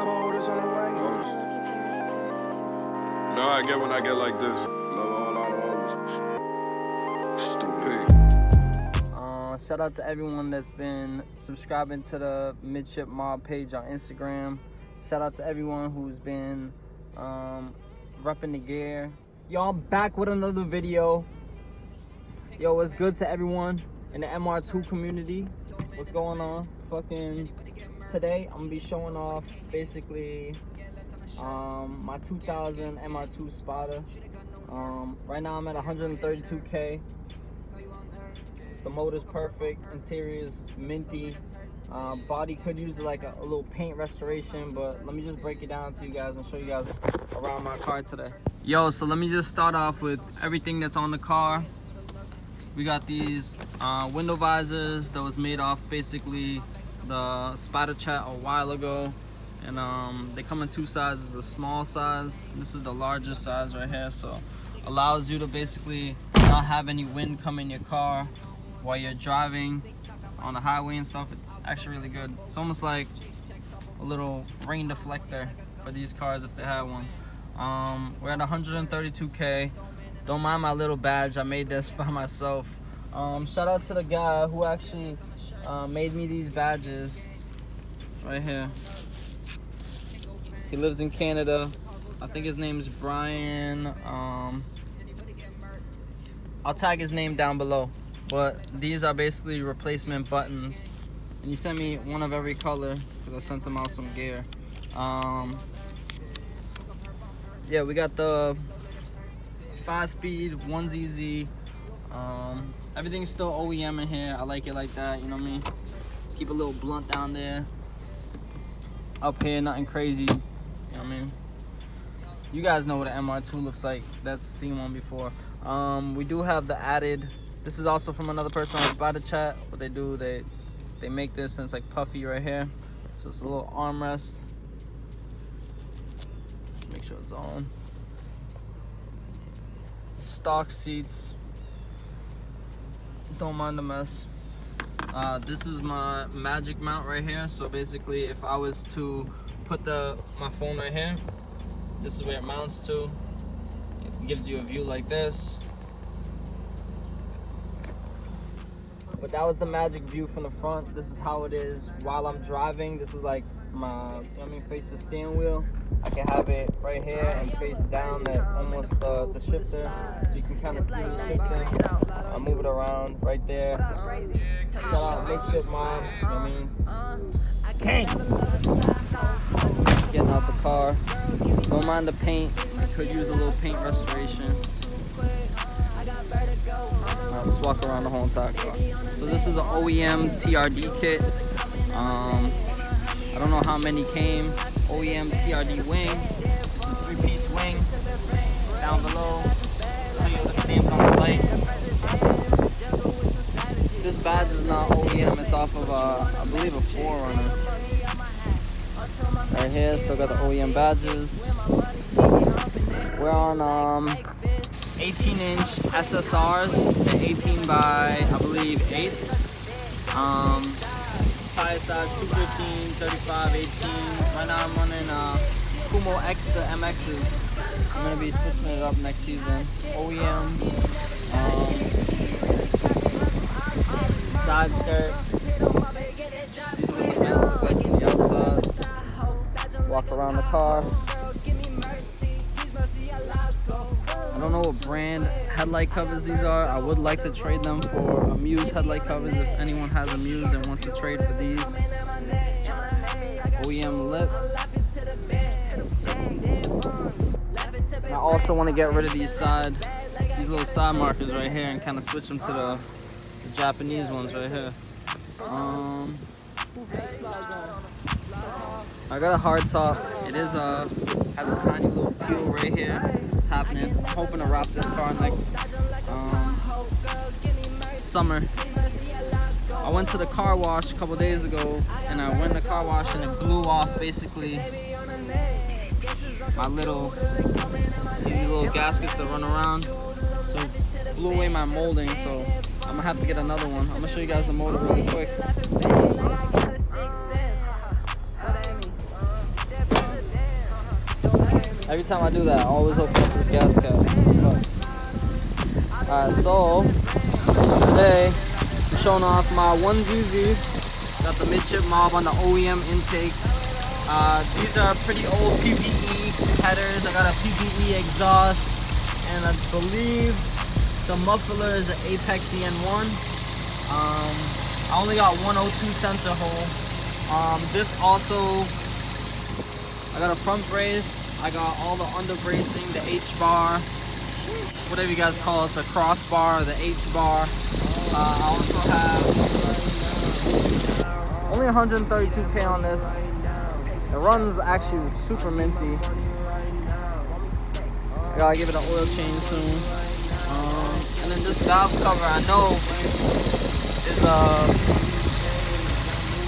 Otis on the way. No, I get when I get like this. Love all out of Stupid. Shout out to everyone that's been subscribing to the MIDSHIPMOB page on Instagram. Shout out to everyone who's been repping the gear. Yo, I'm back with another video. Yo, what's good to everyone in the MR2 community? What's going on? Fucking today, I'm gonna be showing off basically my 2000 MR2 SPYDER. Right now I'm at 132K. The motor's perfect, interior's minty. Body could use like a little paint restoration, but let me just break it down to you guys and show you guys around my car today. Yo, so let me just start off with everything that's on the car. We got these window visors that was made off basically the SPYDER chat a while ago, and they come in two sizes: a small size, and this is the larger size right here, so allows you to basically not have any wind come in your car while you're driving on the highway and stuff. It's actually really good. It's almost like a little rain deflector for these cars if they have one. We're at 132K. Don't mind my little badge, I made this by myself. Shout out to the guy who actually made me these badges right here. He lives in Canada. I think his name's Brian. I'll tag his name down below. But these are basically replacement buttons, and he sent me one of every color because I sent him out some gear. Yeah, we got the 5-speed 1ZZ. Everything's still OEM in here. I like it like that, you know what I mean? Keep a little blunt down there. Up here, nothing crazy, you know what I mean? You guys know what an MR2 looks like. That's seen one before. We do have the added. This is also from another person on SPYDER chat. What they do, they make this and it's like puffy right here. So it's a little armrest. Just make sure it's on. Stock seats. Don't mind the mess. This is my magic mount right here. So basically, if I was to put my phone right here, this is where it mounts to. It gives you a view like this. But that was the magic view from the front. This is how it is while I'm driving. This is like my, you know what I mean, face the steering wheel. I can have it right here and face down at almost the shifter, so you can kind of see the shifter. I move it around right there. Shout out MIDSHIPMOB, you know what I mean? Gang! Getting out the car. Don't mind the paint. I could use a little paint restoration. Let's walk around the whole entire car. So this is an OEM TRD kit. I don't know how many came. OEM TRD wing. It's a 3-piece wing. Down below, tell you the stamp on the light. This badge is not OEM. It's off of I believe a 4Runner. Right here, still got the OEM badges. We're on 18-inch SSRs, the 18 by, I believe, 8s. Tire size 215, 35, 18. Right now I'm running Kumo X to MXs. I'm going to be switching it up next season. OEM, side skirt. These are what the vents look like from the outside. Walk around the car. I don't know what brand headlight covers these are. I would like to trade them for Muse headlight covers if anyone has a Muse and wants to trade for these. OEM lip. I also want to get rid of these little side markers right here and kind of switch them to the Japanese ones right here. I got a hard top. It is has a tiny little peel right here. It's happening. I'm hoping to wrap this car next summer. I went to the car wash a couple days ago, and I went to the car wash and it blew off basically my little, see these little gaskets that run around, so it blew away my molding, so I'm gonna have to get another one. I'm gonna show you guys the motor really quick. Every time I do that, I always open up this gas cap. Alright, so today I'm showing off my 1ZZ. Got the MIDSHIPMOB on the OEM intake. These are pretty old PPE headers. I got a PPE exhaust, and I believe the muffler is an Apex EN1. I only got 102 sensor hole. This also, I got a front brace. I got all the under bracing, the H-bar, whatever you guys call it, the crossbar, the H-bar. I also have only 132K on this. It runs actually super minty. I gotta give it an oil change soon. And then this valve cover, I know, is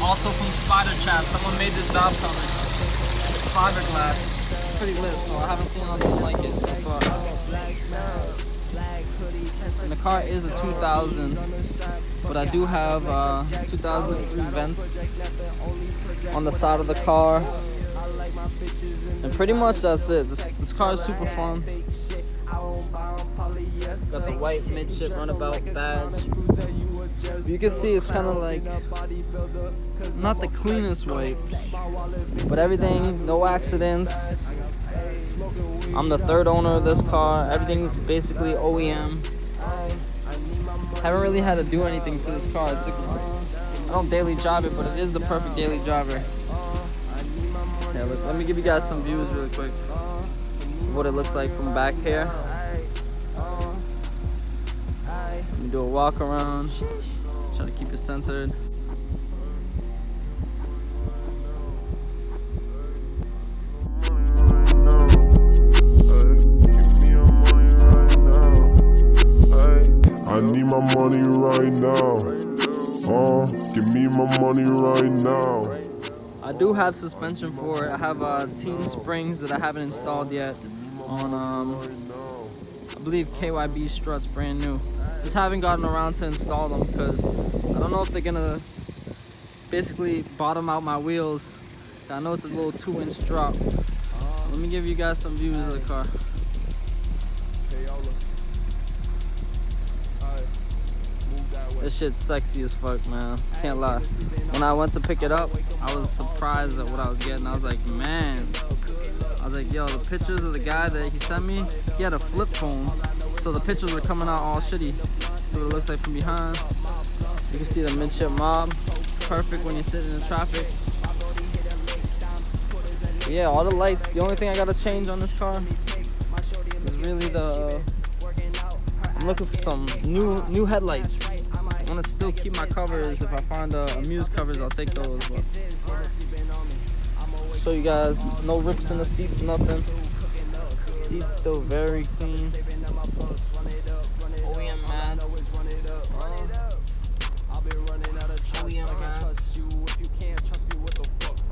also from SPYDER chat. Someone made this valve cover. It's fiberglass. It's pretty lit, so I haven't seen nothing like it so far. And the car is a 2000, but I do have 2003 vents on the side of the car. And pretty much that's it. This car is super fun. Got the white midship runabout badge. You can see it's kind of like not the cleanest white, but everything, no accidents. I'm the third owner of this car. Everything's basically OEM. Haven't really had to do anything to this car. It's like, I don't daily drive it, but it is the perfect daily driver. Yeah, look, let me give you guys some views really quick of what it looks like from back here. Let me do a walk around. Try to keep it centered. I need my money right now. Give me my money right now. I do have suspension for it. I have teen springs that I haven't installed yet on I believe KYB struts, brand new. Just haven't gotten around to install them because I don't know if they're gonna basically bottom out my wheels. I know it's a little 2-inch drop. Let me give you guys some views of the car. This shit's sexy as fuck, man. Can't lie. When I went to pick it up, I was surprised at what I was getting. I was like, man. I was like, yo, the pictures of the guy that he sent me, he had a flip phone. So the pictures were coming out all shitty. See what it looks like from behind. You can see the MIDSHIPMOB. Perfect when you're sitting in traffic. But yeah, all the lights. The only thing I gotta change on this car is really the... I'm looking for some new headlights. I'm gonna still keep my covers. If I find Amuse covers, I'll take those. But show you guys, no rips in the seats, nothing. Seats still very clean. OEM mats. OEM mats.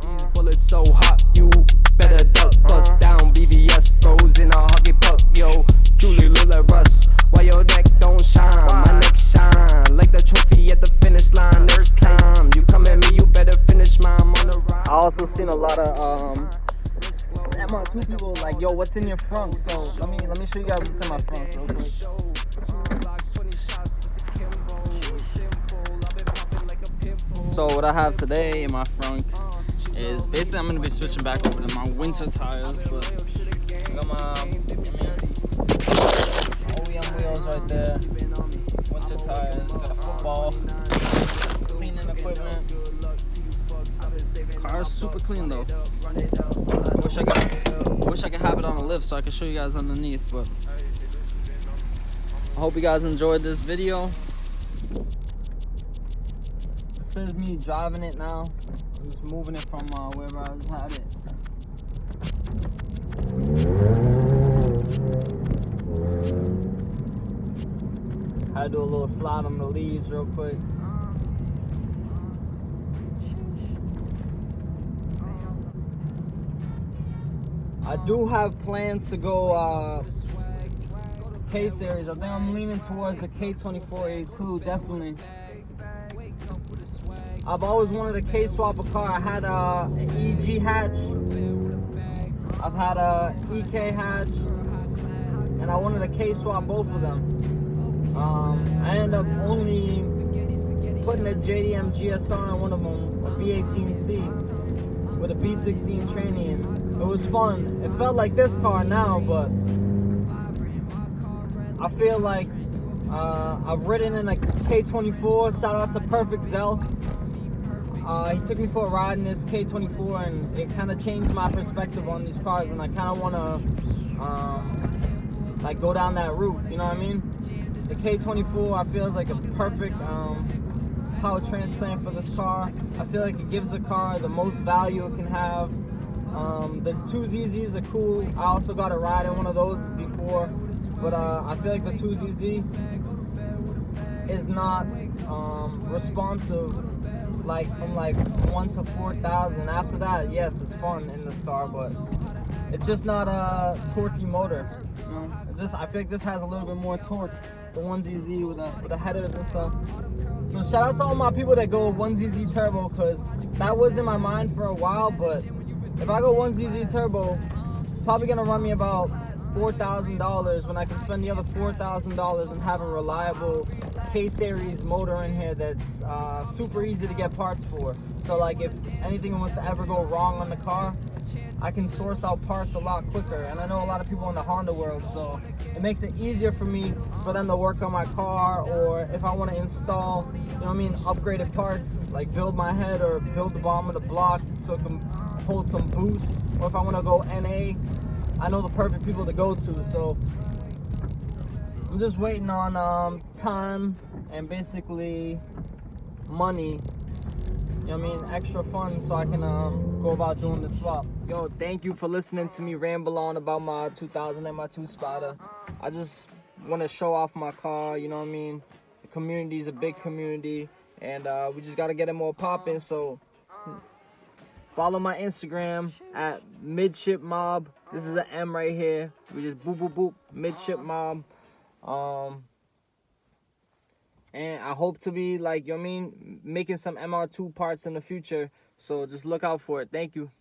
These bullets so hot, you better duck. Bust down, BBS frozen a hockey puck, yo. Julie look like Russ. Why your neck don't shine? My neck shine like the trophy at the finish line. Next time you come at me, you better finish mine on the ride. I also seen a lot of MR2 people like, yo, what's in your front? So let me show you guys what's in my front real quick. So what I have today in my front is basically I'm gonna be switching back over to my winter tires, but I got my OEM wheels right there, winter tires, got a football, cleaning equipment. Car is super clean though. I wish I could have it on a lift so I could show you guys underneath, but I hope you guys enjoyed this video. This is me driving it now. I'm just moving it from wherever I just had it. I had to do a little slide on the leaves real quick. I do have plans to go K series. I think I'm leaning towards the K24A2, definitely. I've always wanted a K swap a car. I had an EG hatch. I've had a EK hatch, and I wanted a K swap both of them. I ended up only putting a JDM GSR on one of them, a B18C with a B16 tranny. It was fun. It felt like this car now, but I feel like I've ridden in a K24. Shout out to Perfect Zell. He took me for a ride in this K24, and it kind of changed my perspective on these cars, and I kind of want to like go down that route, you know what I mean? The K24 I feel is like a perfect power transplant for this car. I feel like it gives the car the most value it can have. The 2ZZs are cool. I also got a ride in one of those before, but I feel like the 2ZZ is not responsive like from like 1 to 4,000. After that, yes, it's fun in this car, but it's just not a torquey motor. You know, I feel like this has a little bit more torque. The 1ZZ with the headers and stuff. So shout out to all my people that go 1ZZ turbo, because that was in my mind for a while. But if I go 1ZZ turbo, it's probably gonna run me about $4,000 when I can spend the other $4,000 and have a reliable K-Series motor in here that's super easy to get parts for. So like if anything was to ever go wrong on the car, I can source out parts a lot quicker. And I know a lot of people in the Honda world, so it makes it easier for me for them to work on my car, or if I want to install, you know what I mean, upgraded parts, like build my head or build the bottom of the block so it can hold some boost, or if I want to go NA, I know the perfect people to go to. So I'm just waiting on time and basically money, you know what I mean, extra funds, so I can go about doing the swap. Yo, thank you for listening to me ramble on about my 2000 MR2 Spider. I just want to show off my car, you know what I mean. The community is a big community, and we just got to get it more popping. So follow my Instagram at MIDSHIPMOB. This is an M right here. We just boop, boop, boop, MIDSHIPMOB. And I hope to be, like, you know what I mean, making some MR2 parts in the future. So just look out for it. Thank you.